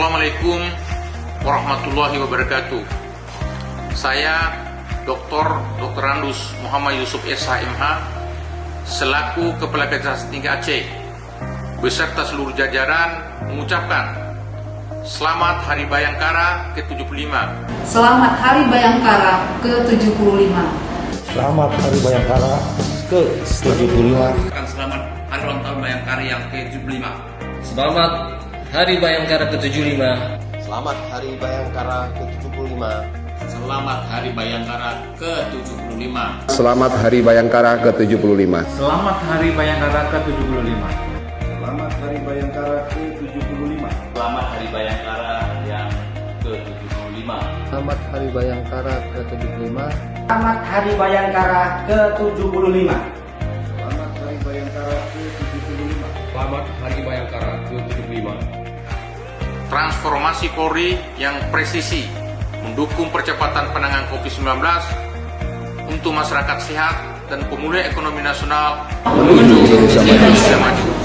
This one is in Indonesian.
Assalamualaikum warahmatullahi wabarakatuh. Saya Dr. Andus Muhammad Yusuf SH MH selaku Kepala Kejaksaan Tinggi Aceh beserta seluruh jajaran mengucapkan Selamat Hari Bayangkara ke-75. Selamat Hari Bayangkara ke-75. Selamat Hari Bayangkara ke-75. Selamat Hari Ulang Tahun Bayangkara yang ke-75. Selamat Hari Bayangkara ke-75. Selamat Hari Bayangkara ke-75. Selamat Hari Bayangkara ke-75. Selamat Hari Bayangkara ke-75. Selamat Hari Bayangkara ke-75. Selamat Hari Bayangkara ke-75. Selamat Hari Bayangkara yang ke-75. Selamat Hari Bayangkara ke-75. Selamat Hari Bayangkara ke-75. Selamat Hari Bayangkara ke-75. Selamat Hari Bayangkara ke-75. Transformasi Polri yang presisi mendukung percepatan penanganan COVID-19 untuk masyarakat sehat dan pemulihan ekonomi nasional menuju Indonesia maju.